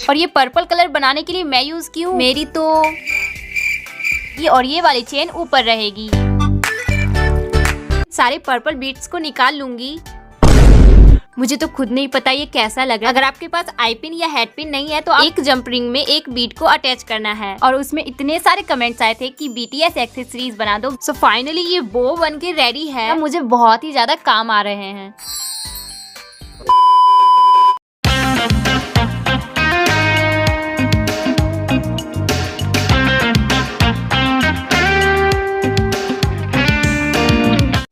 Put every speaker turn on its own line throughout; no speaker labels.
और ये purple colour बनाने के लिए मैं यूज की हूँ मेरी तो ये वाली चेन ऊपर रहेगी। सारे पर्पल बीट्स को निकाल लूंगी। मुझे तो खुद नहीं पता ये कैसा लग रहा है। अगर आपके पास आई पिन या हेड पिन नहीं है तो आप एक जंप रिंग में एक बीट को अटैच करना है। और उसमें इतने सारे कमेंट्स आए थे कि BTS एक्सेसरीज बना दो। सो फाइनली ये बो बन के रेडी है। मुझे बहुत ही ज्यादा काम आ रहे हैं।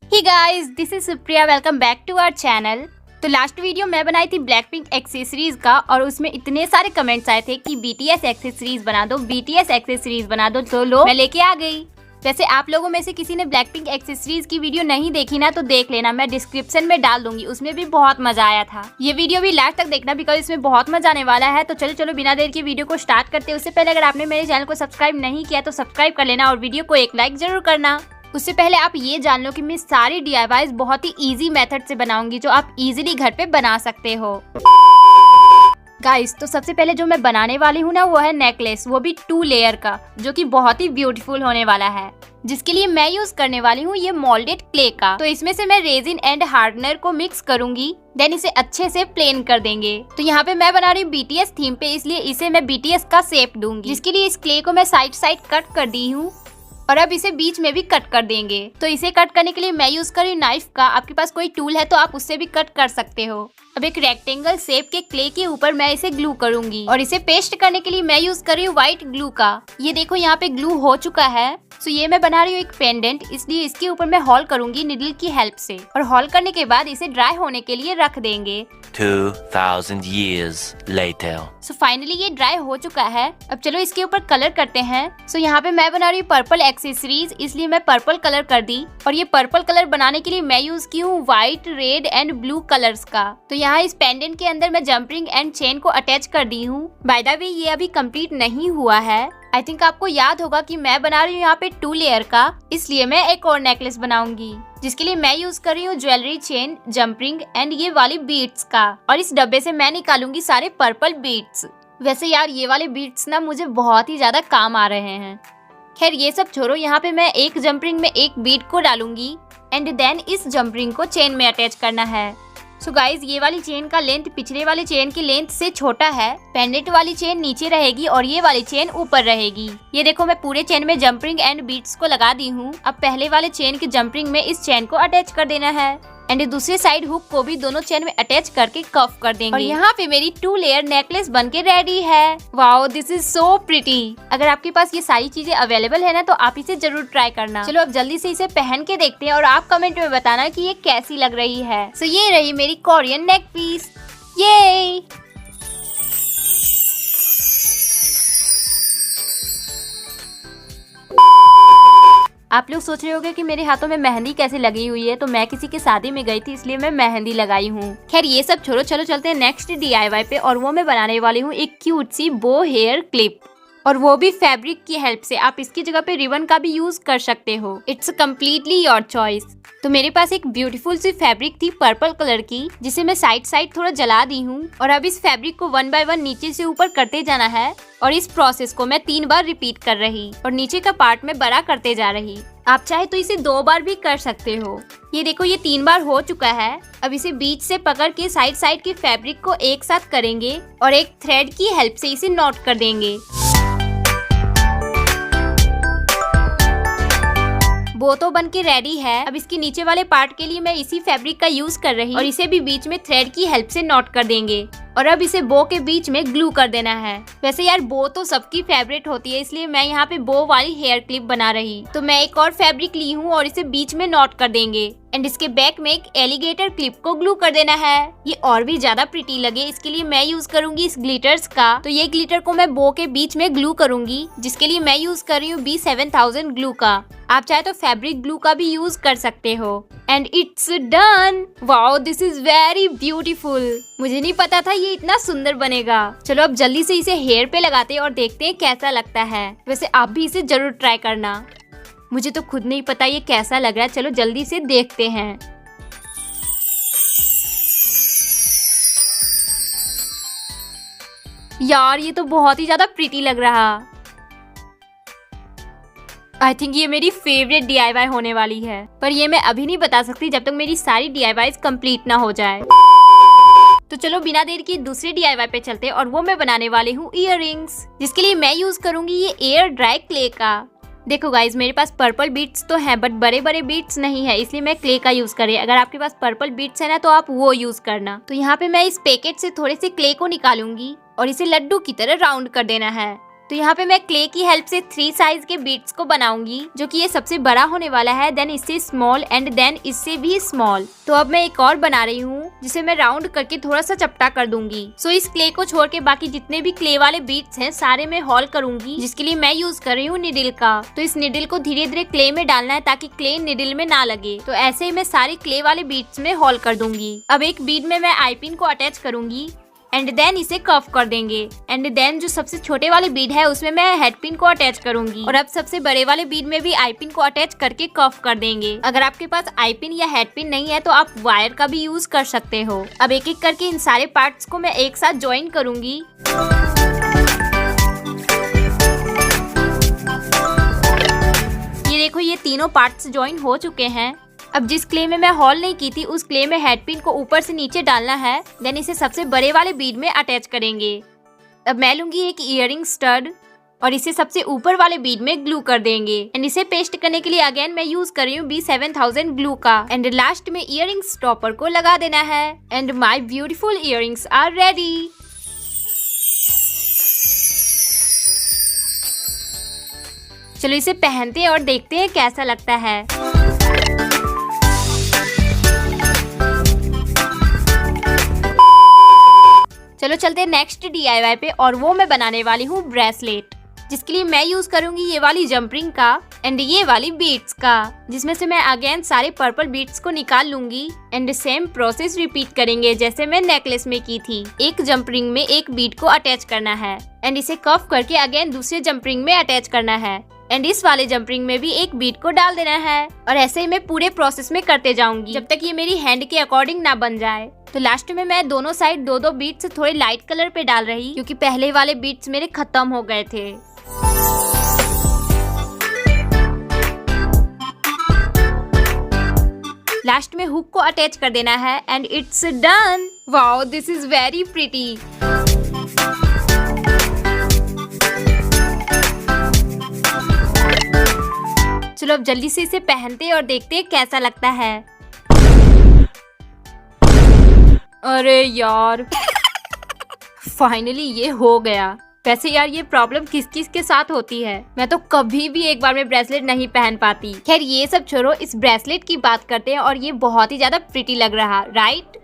Hey guys, this is Supriya. Welcome back to our channel. तो लास्ट वीडियो मैं बनाई थी ब्लैकपिंक एक्सेसरीज का और उसमें इतने सारे कमेंट्स आए थे कि BTS एक्सेसरीज बना दो, BTS एक्सेसरीज बना दो। तो लो मैं लेके आ गई। वैसे आप लोगों में से किसी ने ब्लैकपिंक एक्सेसरीज की वीडियो नहीं देखी ना तो देख लेना, मैं डिस्क्रिप्शन में डाल दूंगी। उसमें भी बहुत मजा आया था। ये वीडियो भी लास्ट तक देखना बिकॉज इसमें बहुत मजा आने वाला है। तो चलो बिना देर की वीडियो को स्टार्ट करते हैं। उससे पहले अगर आपने मेरे चैनल को सब्सक्राइब नहीं किया तो सब्सक्राइब कर लेना और वीडियो को एक लाइक जरूर करना। उससे पहले आप ये जान लो कि मैं सारी DIYs बहुत ही इजी मेथड से बनाऊंगी जो आप इजीली घर पे बना सकते हो। गाइस तो सबसे पहले जो मैं बनाने वाली हूँ ना वो है नेकलेस, वो भी 2 लेयर का, जो कि बहुत ही ब्यूटीफुल होने वाला है। जिसके लिए मैं यूज करने वाली हूँ ये मोल्डेड क्ले का। तो इसमें से मैं रेजिन एंड हार्डनर को मिक्स करूंगी, देन इसे अच्छे से प्लेन कर देंगे। तो यहाँ पे मैं बना रही हूँ BTS थीम पे, इसलिए इसे मैं BTS का शेप दूंगी। जिसके लिए इस क्ले को मैं साइड कट कर दी हूँ और अब इसे बीच में भी कट कर देंगे। तो इसे कट करने के लिए मैं यूज कर रही हूँ नाइफ का। आपके पास कोई टूल है तो आप उससे भी कट कर सकते हो। अब एक रेक्टेंगल शेप के क्ले के ऊपर मैं इसे ग्लू करूंगी और इसे पेस्ट करने के लिए मैं यूज कर रही हूँ व्हाइट ग्लू का। ये देखो यहाँ पे ग्लू हो चुका है। तो ये मैं बना रही हूँ एक पेंडेंट, इसलिए इसके ऊपर मैं हॉल करूंगी निडल की हेल्प से। और हॉल करने के बाद इसे ड्राई होने के लिए रख देंगे।
2000 years later.
सो फाइनली ये ड्राई हो चुका है। अब चलो इसके ऊपर कलर करते हैं। सो यहाँ पे मैं बना रही हूँ पर्पल एक्सेसरीज, इसलिए मैं पर्पल कलर कर दी। और ये पर्पल कलर बनाने के लिए मैं यूज की हूँ white, red and blue colours का। तो यहाँ इस पेंडेंट के अंदर मैं जंप रिंग एंड चेन को अटैच कर दी हूँ। बाय द वे ये अभी कंप्लीट नहीं हुआ है। आई थिंक आपको याद होगा कि मैं बना रही हूँ यहाँ पे 2 लेयर का, इसलिए मैं एक और नेकलेस बनाऊंगी। जिसके लिए मैं यूज कर रही हूँ jewellery chain, jump ring and ये वाली बीट्स का। और इस डब्बे से मैं निकालूंगी सारे पर्पल बीट्स। वैसे यार ये वाले बीट्स ना मुझे बहुत ही ज्यादा काम आ रहे हैं। खैर ये सब छोड़ो, यहाँ पे मैं एक जंप रिंग में एक बीट को डालूंगी एंड देन इस जंप रिंग को चेन में अटैच करना है। सो गाइज ये वाली चेन का लेंथ पिछले वाले चेन की लेंथ से छोटा है। पेंडेंट वाली चेन नीचे रहेगी और ये वाली चेन ऊपर रहेगी। ये देखो मैं पूरे चेन में जंप रिंग एंड बीट्स को लगा दी हूँ। अब पहले वाले चेन के जंप रिंग में इस चेन को अटैच कर देना है एंड दूसरे साइड हुक को भी दोनों चेन में अटैच करके कफ कर देंगे। और यहाँ पे मेरी 2 लेयर नेकलेस बनके रेडी है। Wow this is so pretty. अगर आपके पास ये सारी चीजें अवेलेबल है ना तो आप इसे जरूर ट्राई करना। चलो अब जल्दी से इसे पहन के देखते हैं और आप कमेंट में बताना कि ये कैसी लग रही है। सो ये रही मेरी कोरियन नेक पीस। ये आप लोग सोच रहे होंगे कि मेरे हाथों में मेहंदी कैसे लगी हुई है। तो मैं किसी की शादी में गई थी इसलिए मैं मेहंदी लगाई हूँ। खैर ये सब छोड़ो, चलो चलते हैं नेक्स्ट DIY पे। और वो मैं बनाने वाली हूँ एक क्यूट सी बो हेयर क्लिप, और वो भी फैब्रिक की हेल्प से। आप इसकी जगह पे रिबन का भी यूज कर सकते हो। It's completely your choice. तो मेरे पास एक ब्यूटीफुल सी फैब्रिक थी पर्पल कलर की, जिसे मैं साइड थोड़ा जला दी हूँ। और अब इस फैब्रिक को 1 बाय 1 नीचे से ऊपर करते जाना है। और इस प्रोसेस को मैं 3 बार रिपीट कर रही और नीचे का पार्ट में बड़ा करते जा रही। आप चाहे तो इसे 2 बार भी कर सकते हो। ये देखो ये 3 बार हो चुका है। अब इसे बीच से पकड़ के साइड के फैब्रिक को एक साथ करेंगे और एक थ्रेड की हेल्प से इसे नॉट कर देंगे। वो तो बन के रेडी है। अब इसके नीचे वाले पार्ट के लिए मैं इसी फैब्रिक का यूज कर रही हूँ और इसे भी बीच में थ्रेड की हेल्प से नॉट कर देंगे। और अब इसे बो के बीच में ग्लू कर देना है। वैसे यार बो तो सबकी फेवरेट होती है, इसलिए मैं यहाँ पे बो वाली हेयर क्लिप बना रही। तो मैं एक और फैब्रिक ली हूँ और इसे बीच में नॉट कर देंगे एंड इसके बैक में एक एलिगेटर क्लिप को ग्लू कर देना है। ये और भी ज्यादा प्रिटी लगे इसके लिए मैं यूज करूंगी इस ग्लिटर्स का। तो ये ग्लिटर को मैं बो के बीच में ग्लू करूंगी, जिसके लिए मैं यूज कर रही हूँ B7000 ग्लू का। आप चाहे तो फैब्रिक ग्लू का भी यूज कर सकते हो। And it's done. Wow this is very beautiful. मुझे नहीं पता था ये इतना सुंदर बनेगा। चलो अब जल्दी से इसे हेयर पे लगाते हैं और देखते हैं कैसा लगता है। वैसे आप भी इसे जरूर ट्राई करना। मुझे तो खुद नहीं पता ये कैसा लग रहा है। चलो जल्दी से देखते हैं। यार ये तो बहुत ही ज्यादा प्रिटी लग रहा। आई थिंक ये मेरी फेवरेट DIY होने वाली है, पर ये मैं अभी नहीं बता सकती जब तक मेरी सारी DIYs कंप्लीट ना हो जाए। तो चलो बिना देर की दूसरे DIY पे चलते हैं और वो मैं बनाने वाली हूँ इयररिंग्स, जिसके लिए मैं यूज करूंगी ये एयर ड्राई क्ले का। देखो गाइज मेरे पास पर्पल बीट्स तो हैं बट बड़े बड़े बीट्स नहीं है, इसलिए मैं क्ले का यूज करें। अगर आपके पास पर्पल बीट्स है ना तो आप वो यूज करना। तो यहाँ पे मैं इस पैकेट से थोड़े से क्ले को निकालूंगी और इसे लड्डू की तरह राउंड कर देना है। तो यहाँ पे मैं क्ले की हेल्प से 3 साइज के बीट्स को बनाऊंगी, जो कि ये सबसे बड़ा होने वाला है, देन इससे स्मॉल एंड देन इससे भी स्मॉल। तो अब मैं एक और बना रही हूँ जिसे मैं राउंड करके थोड़ा सा चपटा कर दूंगी। सो इस क्ले को छोड़ के बाकी जितने भी क्ले वाले बीट्स हैं सारे मैं हॉल करूंगी, जिसके लिए मैं यूज कर रही हूँ निडल का। तो इस निडल को धीरे धीरे क्ले में डालना है ताकि क्ले निडल में ना लगे। तो ऐसे ही मैं सारे क्ले वाले बीट्स में हॉल कर दूंगी। अब एक बीड में मैं आई पिन को अटैच करूंगी एंड देन इसे कर्व कर देंगे। एंड देन जो सबसे छोटे वाले बीड है उसमें मैं हेड पिन को अटैच करूंगी और अब सबसे बड़े वाले बीड में भी आई पिन को अटैच करके कर्व कर देंगे। अगर आपके पास आई पिन या हेड पिन नहीं है तो आप वायर का भी यूज कर सकते हो। अब एक एक करके इन सारे पार्ट्स को मैं एक साथ ज्वाइन करूंगी। ये देखो ये तीनों पार्ट्स ज्वाइन हो चुके हैं। अब जिस क्ले में मैं हॉल नहीं की थी उस क्ले में हेड पिन को ऊपर से नीचे डालना है, देन इसे सबसे बड़े वाले बीड में अटैच करेंगे। अब मैं लूंगी एक इयरिंग स्टड और इसे सबसे ऊपर वाले बीड में ग्लू कर देंगे एंड इसे पेस्ट करने के लिए अगेन मैं यूज कर रही हूँ B7000 ग्लू का। एंड लास्ट में इयरिंग स्टॉपर को लगा देना है and my beautiful earrings are ready. चलो इसे पहनते हैं और देखते हैं कैसा लगता है। चलो चलते हैं नेक्स्ट DIY पे और वो मैं बनाने वाली हूँ ब्रेसलेट, जिसके लिए मैं यूज करूंगी ये वाली जंपरिंग का एंड ये वाली बीट्स का, जिसमें से मैं अगेन सारे पर्पल बीट्स को निकाल लूंगी एंड सेम प्रोसेस रिपीट करेंगे जैसे मैं नेकलेस में की थी। एक जंपरिंग में एक बीट को अटैच करना है एंड इसे कर्व करके अगेन दूसरे जंपरिंग में अटैच करना है एंड इस वाले जंपरिंग में भी एक बीट को डाल देना है और ऐसे ही मैं पूरे प्रोसेस में करते जाऊंगी जब तक ये मेरी हैंड के अकॉर्डिंग ना बन जाए। तो लास्ट में मैं दोनों साइड दो दो बीट्स थोड़े लाइट कलर पे डाल रही क्योंकि पहले वाले बीट्स मेरे खत्म हो गए थे। लास्ट में हुक को अटैच कर देना है and it's done. Wow this is very pretty. चलो अब जल्दी से इसे पहनते और देखते हैं कैसा लगता है। अरे यार फाइनली ये हो गया। वैसे यार ये प्रॉब्लम किस किस के साथ होती है, मैं तो कभी भी एक बार में ब्रेसलेट नहीं पहन पाती। खैर ये सब छोड़ो, इस ब्रेसलेट की बात करते हैं और ये बहुत ही ज्यादा प्रिटी लग रहा, राइट?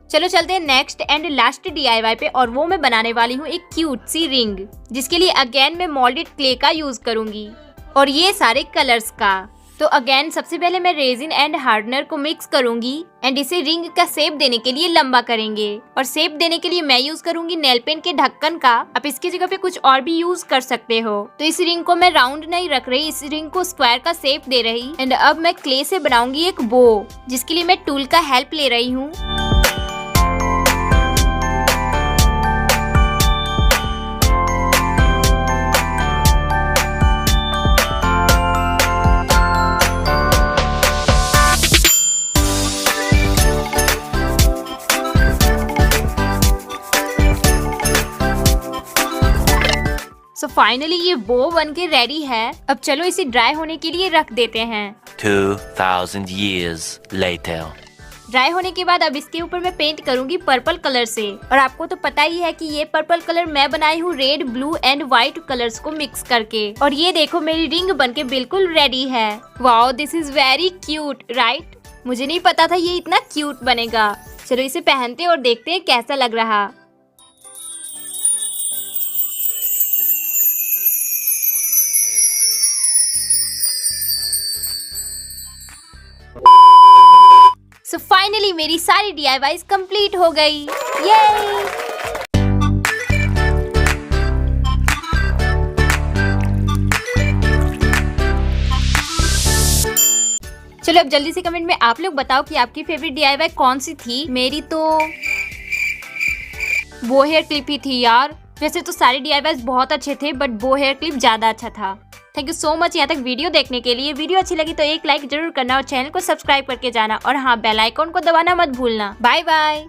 चलो चलते हैं नेक्स्ट एंड लास्ट DIY पे और वो मैं बनाने वाली हूँ एक क्यूट सी रिंग, जिसके लिए अगेन मैं मोल्डेड क्ले का यूज करूंगी और ये सारे कलर्स का। तो अगेन सबसे पहले मैं रेजिन एंड हार्डनर को मिक्स करूंगी एंड इसे रिंग का शेप देने के लिए लंबा करेंगे और शेप देने के लिए मैं यूज करूंगी नेल पेंट के ढक्कन का। आप इसकी जगह पे कुछ और भी यूज कर सकते हो। तो इस रिंग को मैं राउंड नहीं रख रही, इस रिंग को स्क्वायर का शेप दे रही एंड अब मैं क्ले से बनाऊंगी एक बो, जिसके लिए मैं टूल का हेल्प ले रही हूँ। सो फाइनली ये बो बन के रेडी है। अब चलो इसे ड्राई होने के लिए रख देते हैं।
2000 years later.
ड्राई होने के बाद अब इसके ऊपर मैं पेंट करूंगी पर्पल कलर से और आपको तो पता ही है कि ये पर्पल कलर मैं बनाई हूँ red, blue and white colours को मिक्स करके। और ये देखो मेरी रिंग बनके बिल्कुल रेडी है। Wow this is very cute, right? मुझे नहीं पता था ये इतना क्यूट बनेगा। चलो इसे पहनते और देखते हैं कैसा लग रहा। सो फाइनली मेरी सारी DIYs कंप्लीट हो गई। ये चलो अब जल्दी से कमेंट में आप लोग बताओ कि आपकी फेवरेट DIY कौन सी थी। मेरी तो वो हेयर क्लिप ही थी यार। वैसे तो सारे DIYs बहुत अच्छे थे बट वो हेयर क्लिप ज्यादा अच्छा था। थैंक यू सो मच यहाँ तक वीडियो देखने के लिए। वीडियो अच्छी लगी तो एक लाइक जरूर करना और चैनल को सब्सक्राइब करके जाना और हाँ बेल आइकॉन को दबाना मत भूलना। Bye bye.